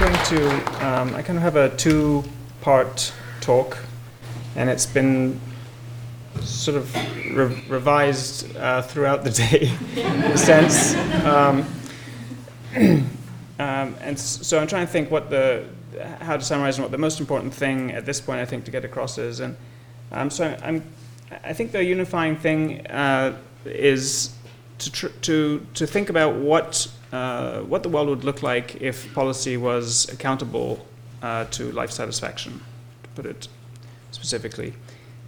going to, I kind of have a two-part talk, and it's been sort of revised throughout the day, in a sense. And so I'm trying to think how to summarize and what the most important thing at this point, I think, to get across is. And so I think the unifying thing is to think about what the world would look like if policy was accountable to life satisfaction, to put it specifically.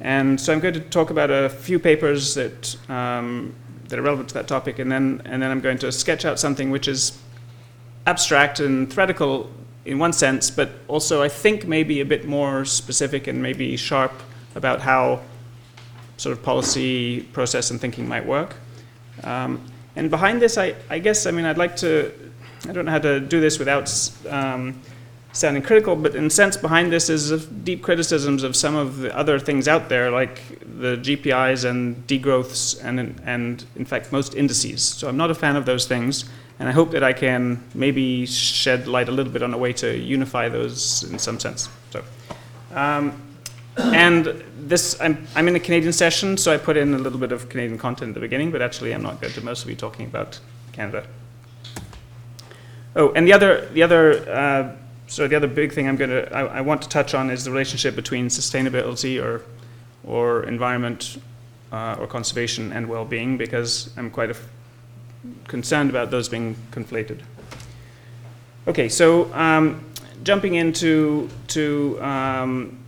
And so I'm going to talk about a few papers that are relevant to that topic, and then I'm going to sketch out something which is abstract and theoretical in one sense, but also I think maybe a bit more specific and maybe sharp about how sort of policy process and thinking might work. And behind this, I guess, I'd like to, I don't know how to do this without sounding critical, but in a sense behind this is deep criticisms of some of the other things out there, like the GPIs and degrowths and in fact most indices. So I'm not a fan of those things, and I hope that I can maybe shed light a little bit on a way to unify those in some sense. So, and this, I'm in a Canadian session, so I put in a little bit of Canadian content at the beginning, but actually I'm not going to mostly be talking about Canada. Oh, and the other big thing I want to touch on is the relationship between sustainability or environment or conservation and well-being, because I'm quite concerned about those being conflated. Okay, so jumping into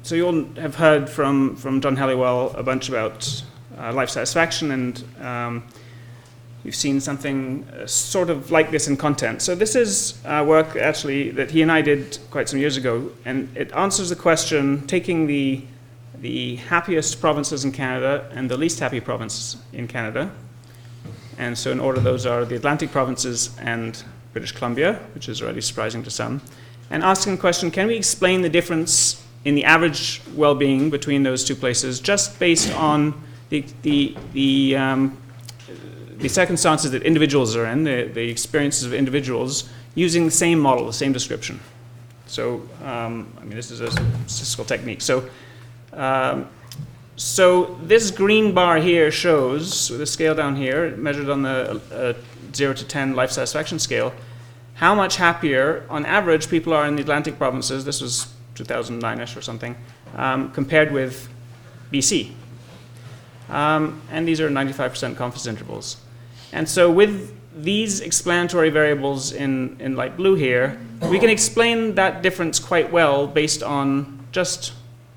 so you all have heard from John Helliwell a bunch about life satisfaction, and you've seen something sort of like this in content. So this is work actually that he and I did quite some years ago, and it answers the question, taking the happiest provinces in Canada and the least happy provinces in Canada. And so in order, those are the Atlantic provinces and British Columbia, which is already surprising to some, and asking the question, can we explain the difference in the average well-being between those two places just based on the circumstances that individuals are in, the experiences of individuals, using the same model, the same description. So, this is a statistical technique. So this green bar here shows, with a scale down here, measured on the 0 to 10 life satisfaction scale, how much happier, on average, people are in the Atlantic provinces, this was 2009-ish or something, compared with BC. And these are 95% confidence intervals. And so with these explanatory variables in light blue here, we can explain that difference quite well based on just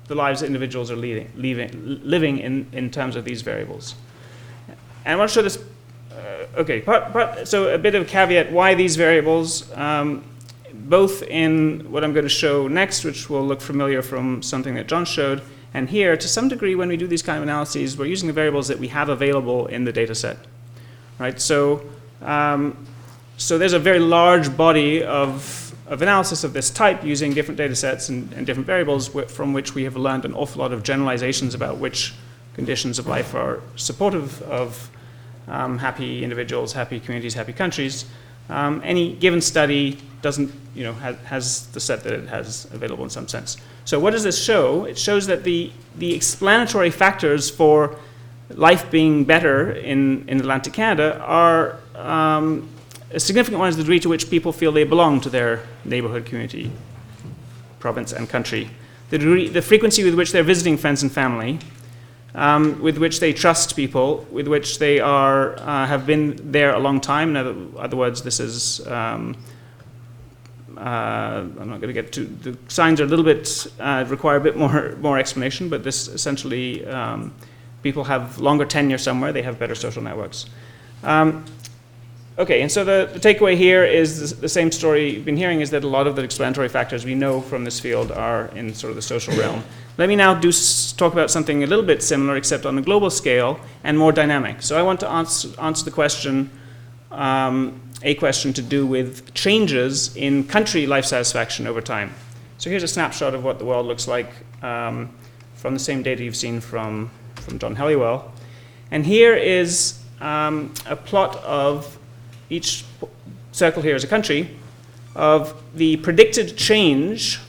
the lives that individuals are living in terms of these variables. And I want to show this, so a bit of a caveat, why these variables, both in what I'm going to show next, which will look familiar from something that John showed, and here, to some degree, when we do these kind of analyses, we're using the variables that we have available in the data set. Right? So there's a very large body of analysis of this type using different data sets and different variables from which we have learned an awful lot of generalizations about which conditions of life are supportive of happy individuals, happy communities, happy countries. Any given study doesn't, has the set that it has available in some sense. So what does this show? It shows that the explanatory factors for life being better in Atlantic Canada are a significant one is the degree to which people feel they belong to their neighborhood, community, province, and country. The frequency with which they're visiting friends and family, with which they trust people, with which they have been there a long time. In other words, this is, I'm not going to get to, the signs are a little bit, require a bit more explanation, but this essentially, people have longer tenure somewhere, they have better social networks. Okay, and so the takeaway here is the same story you've been hearing, is that a lot of the explanatory factors we know from this field are in sort of the social realm. Let me now talk about something a little bit similar, except on a global scale and more dynamic. So I want to answer the question, a question to do with changes in country life satisfaction over time. So here's a snapshot of what the world looks like from the same data you've seen from John Helliwell. And here is a plot of each circle here is a country of the predicted change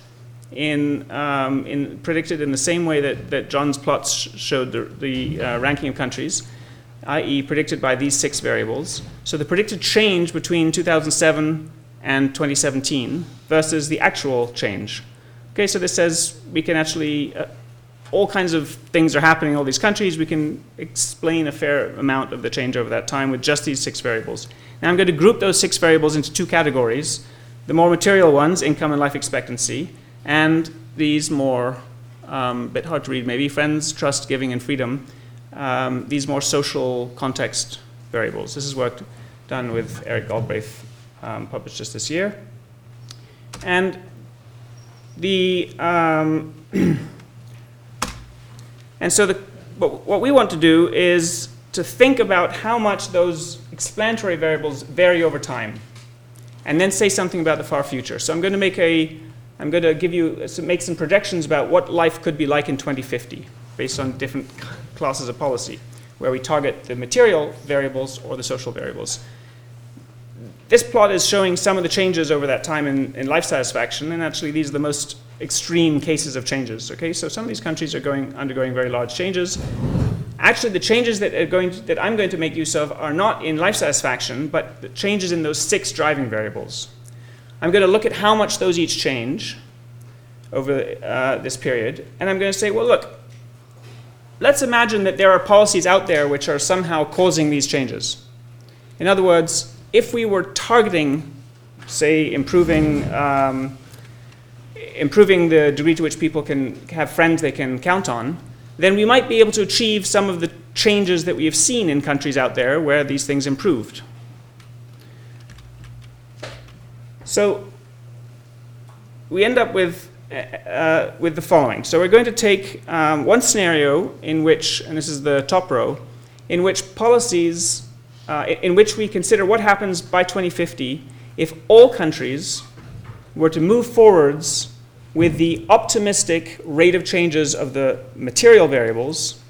predicted in the same way that John's plots showed the ranking of countries, i.e. predicted by these 6 variables. So the predicted change between 2007 and 2017 versus the actual change. Okay, so this says we can actually, all kinds of things are happening in all these countries. We can explain a fair amount of the change over that time with just these 6 variables. Now I'm going to group those 6 variables into 2 categories. The more material ones, income and life expectancy, and these more, bit hard to read maybe, friends, trust, giving, and freedom. These more social context variables. This is work done with Eric Galbraith, published just this year. And what we want to do is to think about how much those explanatory variables vary over time, and then say something about the far future. So I'm going to make some projections about what life could be like in 2050, based on different classes of policy, where we target the material variables or the social variables. This plot is showing some of the changes over that time in life satisfaction, and actually these are the most extreme cases of changes. Okay, so some of these countries are undergoing very large changes. Actually, the changes that I'm going to make use of are not in life satisfaction, but the changes in those 6 driving variables. I'm going to look at how much those each change over this period, and I'm going to say, well, look, let's imagine that there are policies out there which are somehow causing these changes. In other words, if we were targeting, say, improving the degree to which people can have friends they can count on, then we might be able to achieve some of the changes that we have seen in countries out there where these things improved. So we end up with the following. So we're going to take one scenario in which, and this is the top row, in which policies, in which we consider what happens by 2050 if all countries were to move forwards with the optimistic rate of changes of the material variables.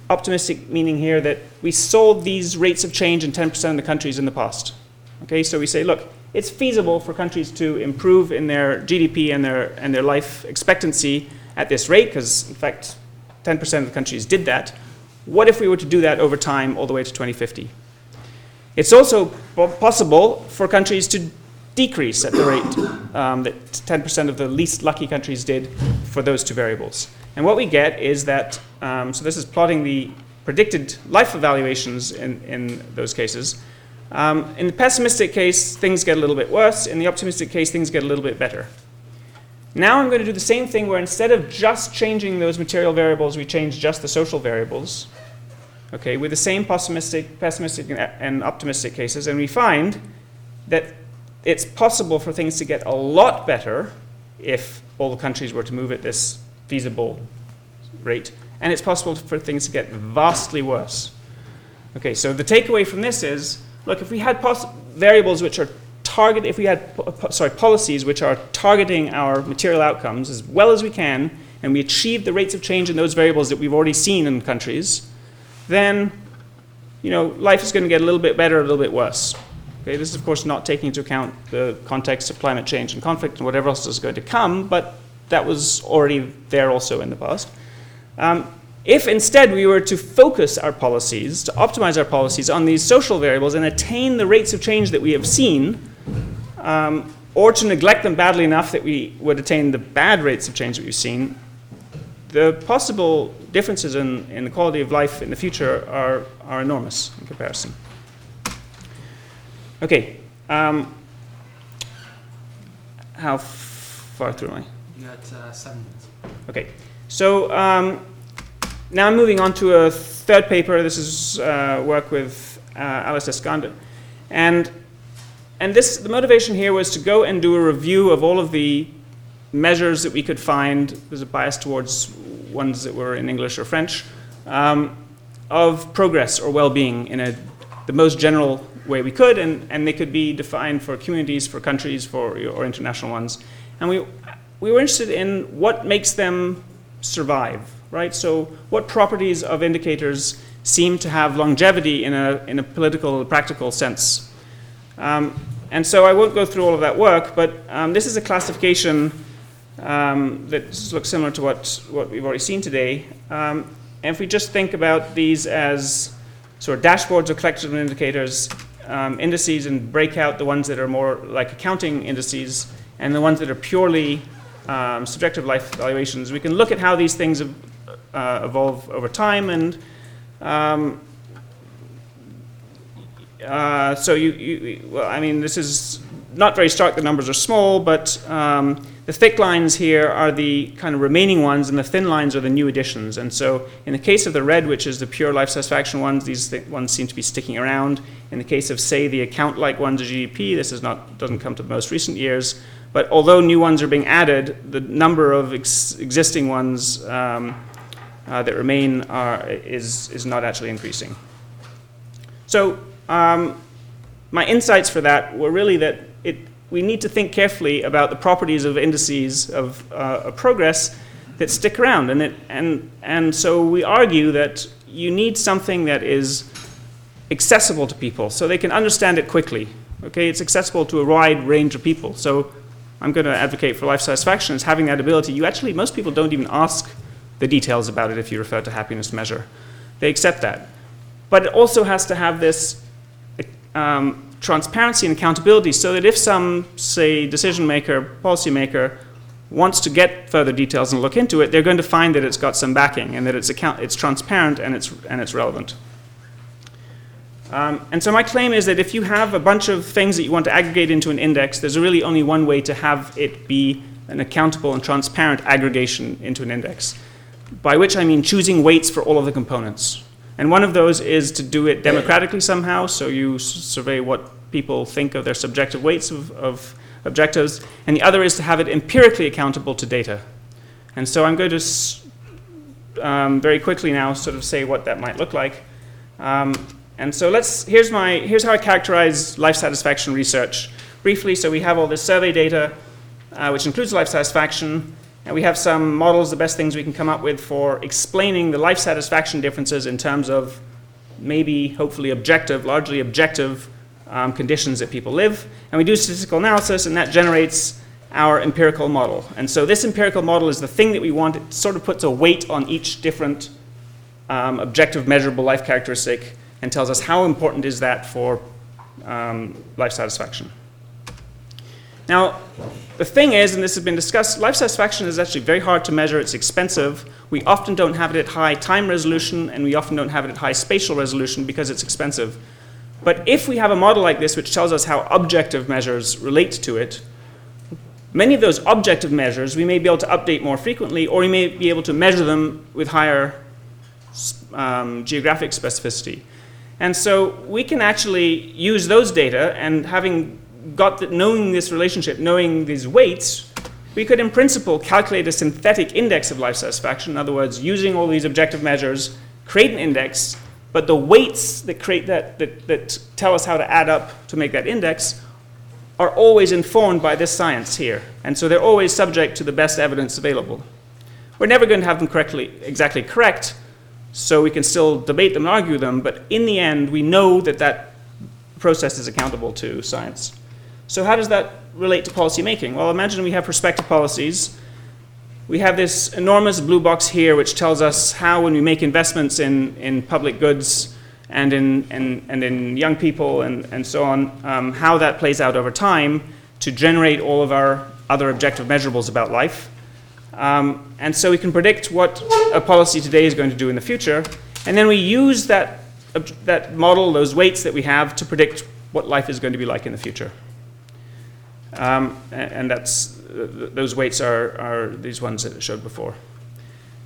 Optimistic meaning here that we saw these rates of change in 10% of the countries in the past. Okay, so we say, look, it's feasible for countries to improve in their GDP and their life expectancy at this rate, because in fact 10% of the countries did that. What if we were to do that over time all the way to 2050? It's also possible for countries to decrease at the rate that 10% of the least lucky countries did for those 2 variables. And what we get is that, so this is plotting the predicted life evaluations in those cases. In the pessimistic case, things get a little bit worse. In the optimistic case, things get a little bit better. Now I'm going to do the same thing where instead of just changing those material variables, we change just the social variables. Okay, with the same pessimistic, and optimistic cases, and we find that it's possible for things to get a lot better if all the countries were to move at this feasible rate, and it's possible for things to get vastly worse. Okay, so the takeaway from this is, look, if we had variables which are policies which are targeting our material outcomes as well as we can, and we achieve the rates of change in those variables that we've already seen in countries, then life is going to get a little bit better, a little bit worse. Okay, this is of course not taking into account the context of climate change and conflict and whatever else is going to come, but that was already there also in the past. If instead we were to focus our policies, to optimize our policies on these social variables and attain the rates of change that we have seen, or to neglect them badly enough that we would attain the bad rates of change that we've seen, the possible differences in the quality of life in the future are enormous in comparison. Okay, how far through am I? You got 7 minutes. Okay, so now I'm moving on to a third paper. This is work with Alice Escanda. And the motivation here was to go and do a review of all of the measures that we could find. There's a bias towards ones that were in English or French, of progress or well-being in the most general way we could, and they could be defined for communities, for countries, or international ones. And we were interested in what makes them survive, right? So what properties of indicators seem to have longevity in a political, practical sense. And And so I won't go through all of that work, but this is a classification that looks similar to what we've already seen today. And if we just think about these as sort of dashboards or collections of indicators, indices, and break out the ones that are more like accounting indices and the ones that are purely subjective life valuations, we can look at how these things evolve over time. And so well, I mean, this is not very stark, the numbers are small, but the thick lines here are the kind of remaining ones, and the thin lines are the new additions. And so in the case of the red, which is the pure life satisfaction ones, these ones seem to be sticking around. In the case of, say, the account-like ones of GDP, this doesn't come to the most recent years. But although new ones are being added, the number of existing ones that remain is not actually increasing. So my insights for that were really that we need to think carefully about the properties of indices of progress that stick around. And so we argue that you need something that is accessible to people so they can understand it quickly. Okay, it's accessible to a wide range of people. So I'm going to advocate for life satisfaction as having that ability. Most people don't even ask the details about it if you refer to happiness measure. They accept that. But it also has to have this transparency and accountability so that if some, say, decision maker, policy maker, wants to get further details and look into it, they're going to find that it's got some backing and that it's transparent and it's relevant. And so my claim is that if you have a bunch of things that you want to aggregate into an index, there's really only one way to have it be an accountable and transparent aggregation into an index, by which I mean choosing weights for all of the components. And one of those is to do it democratically somehow, so you survey what people think of their subjective weights of objectives, and the other is to have it empirically accountable to data. And so I'm going to very quickly now sort of say what that might look like. And so here's how I characterize life satisfaction research briefly. So we have all this survey data, which includes life satisfaction, and we have some models, the best things we can come up with for explaining the life satisfaction differences in terms of maybe, hopefully largely objective conditions that people live. And we do statistical analysis, and that generates our empirical model. And so this empirical model is the thing that we want. It sort of puts a weight on each different objective measurable life characteristic and tells us how important is that for life satisfaction. Now, the thing is, and this has been discussed, life satisfaction is actually very hard to measure. It's expensive. We often don't have it at high time resolution, and we often don't have it at high spatial resolution because it's expensive. But if we have a model like this which tells us how objective measures relate to it, many of those objective measures we may be able to update more frequently, or we may be able to measure them with higher geographic specificity. And so we can actually use those data, and having knowing this relationship, knowing these weights, we could in principle calculate a synthetic index of life satisfaction. In other words, using all these objective measures, create an index, but the weights that create that tell us how to add up to make that index are always informed by this science here. And so they're always subject to the best evidence available. We're never going to have them exactly correct, so we can still debate them and argue them, but in the end, we know that process is accountable to science. So how does that relate to policy making? Well, imagine we have prospective policies. We have this enormous blue box here which tells us how, when we make investments in public goods and in young people and so on, how that plays out over time to generate all of our other objective measurables about life. And so we can predict what a policy today is going to do in the future, and then we use that model, those weights that we have, to predict what life is going to be like in the future. And those weights are these ones that I showed before.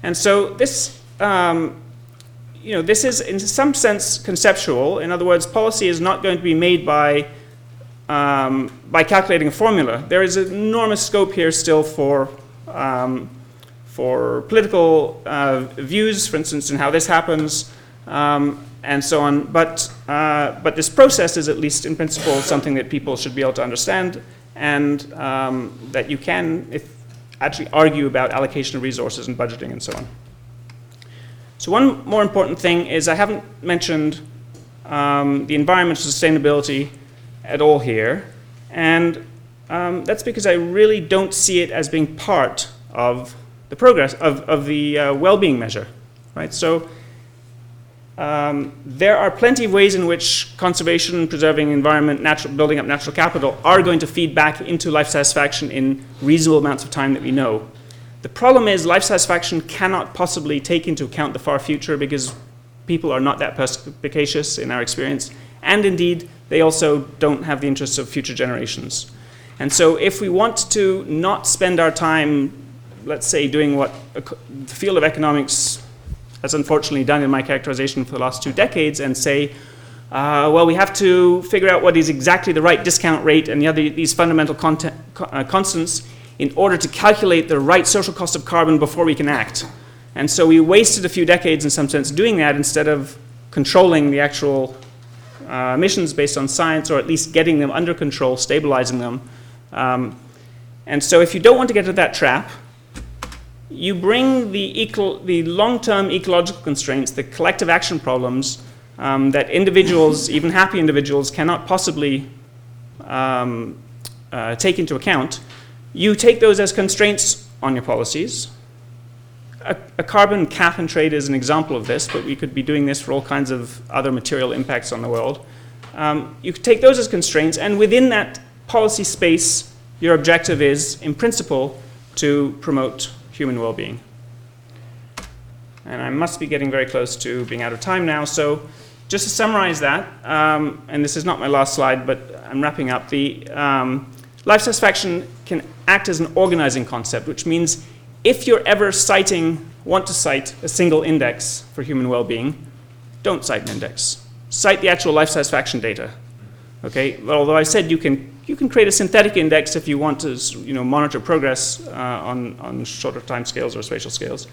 And so this, this is in some sense conceptual. In other words, policy is not going to be made by calculating a formula. There is an enormous scope here still for political views, for instance, in how this happens, and so on. But this process is, at least in principle, something that people should be able to understand, and that you can actually argue about allocation of resources and budgeting and so on. So one more important thing is I haven't mentioned the environmental sustainability at all here. And that's because I really don't see it as being part of the progress of the well-being measure, right? So there are plenty of ways in which conservation, preserving environment, building up natural capital are going to feed back into life satisfaction in reasonable amounts of time that we know. The problem is life satisfaction cannot possibly take into account the far future because people are not that perspicacious in our experience, and indeed they also don't have the interests of future generations. And so if we want to not spend our time, let's say, doing what the field of economics has unfortunately done in my characterization for the last 2 decades, and say, well, we have to figure out what is exactly the right discount rate and these fundamental constants in order to calculate the right social cost of carbon before we can act. And so we wasted a few decades in some sense doing that instead of controlling the actual emissions based on science, or at least getting them under control, stabilizing them. And so if you don't want to get into that trap, you bring the long-term ecological constraints, the collective action problems that individuals, even happy individuals, cannot possibly take into account. You take those as constraints on your policies. A carbon cap and trade is an example of this, but we could be doing this for all kinds of other material impacts on the world. You could take those as constraints, and within that policy space, your objective is, in principle, to promote human well-being. And I must be getting very close to being out of time now, so just to summarize that, and this is not my last slide, but I'm wrapping up, the life satisfaction can act as an organizing concept, which means if you're ever want to cite a single index for human well-being, don't cite an index. Cite the actual life satisfaction data. Okay, well, although I said you can create a synthetic index if you want to, monitor progress on shorter time scales or spatial scales.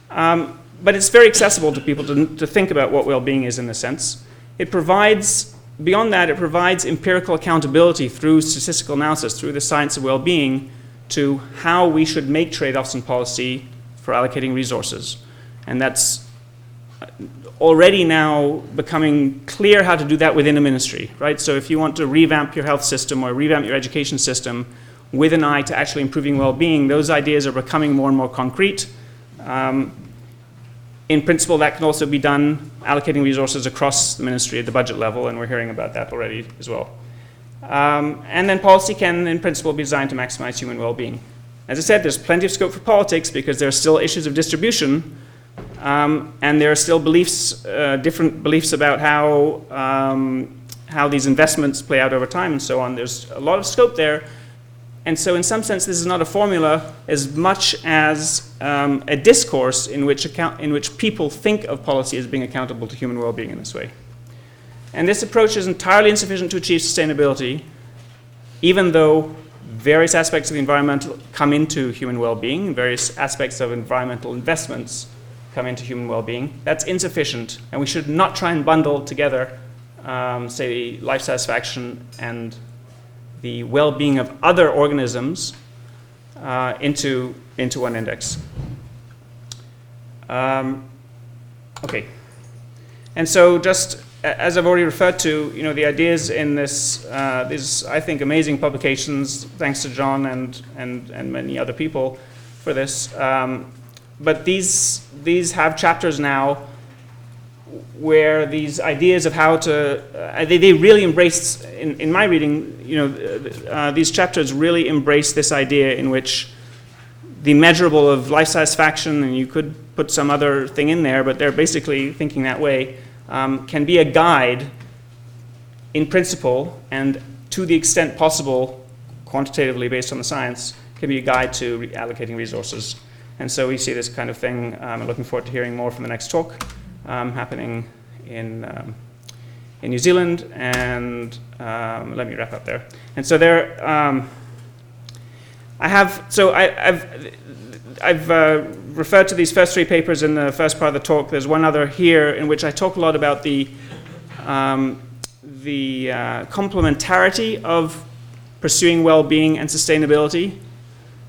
But it's very accessible to people to think about what well-being is in a sense. It provides, beyond that, it provides empirical accountability through statistical analysis, through the science of well-being, to how we should make trade-offs in policy for allocating resources. And that's already now becoming clear how to do that within a ministry, right? So if you want to revamp your health system or revamp your education system with an eye to actually improving well-being, those ideas are becoming more and more concrete. In principle, that can also be done allocating resources across the ministry at the budget level, and we're hearing about that already as well. And then policy can, in principle, be designed to maximize human well-being. As I said, there's plenty of scope for politics because there are still issues of distribution, and there are still different beliefs about how these investments play out over time and so on. There's a lot of scope there. And so in some sense, this is not a formula as much as a discourse in which people think of policy as being accountable to human well-being in this way. And this approach is entirely insufficient to achieve sustainability, even though various aspects of the environment come into human well-being, various aspects of environmental investments come into human well-being. That's insufficient, and we should not try and bundle together, say, life satisfaction and the well-being of other organisms into one index. Okay, and so just as I've already referred to, the ideas in these, I think, amazing publications, thanks to John and many other people for this. But these have chapters now where these ideas of how to, they really embrace, in my reading, these chapters really embrace this idea in which the measurable of life satisfaction, and you could put some other thing in there, but they're basically thinking that way, can be a guide in principle, and to the extent possible, quantitatively based on the science, can be a guide to allocating resources. And so we see this kind of thing. I'm looking forward to hearing more from the next talk happening in New Zealand. And let me wrap up there. And so there, I've referred to these first 3 papers in the first part of the talk. There's one other here in which I talk a lot about the complementarity of pursuing well-being and sustainability.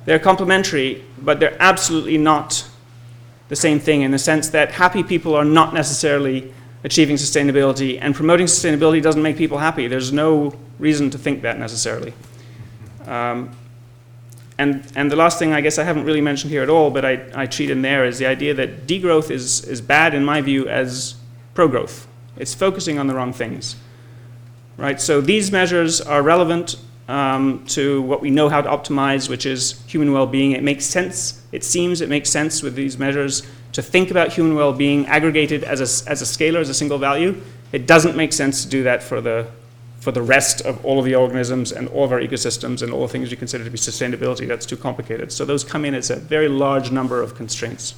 They're complementary, but they're absolutely not the same thing in the sense that happy people are not necessarily achieving sustainability, and promoting sustainability doesn't make people happy. There's no reason to think that necessarily. And the last thing I guess I haven't really mentioned here at all, but I treat in there, is the idea that degrowth is bad in my view as pro-growth. It's focusing on the wrong things, right? So these measures are relevant to what we know how to optimize, which is human well-being. It makes sense, it seems it makes sense with these measures to think about human well-being aggregated as a scalar, as a single value. It doesn't make sense to do that for the rest of all of the organisms and all of our ecosystems and all the things we consider to be sustainability. That's too complicated. So those come in as a very large number of constraints.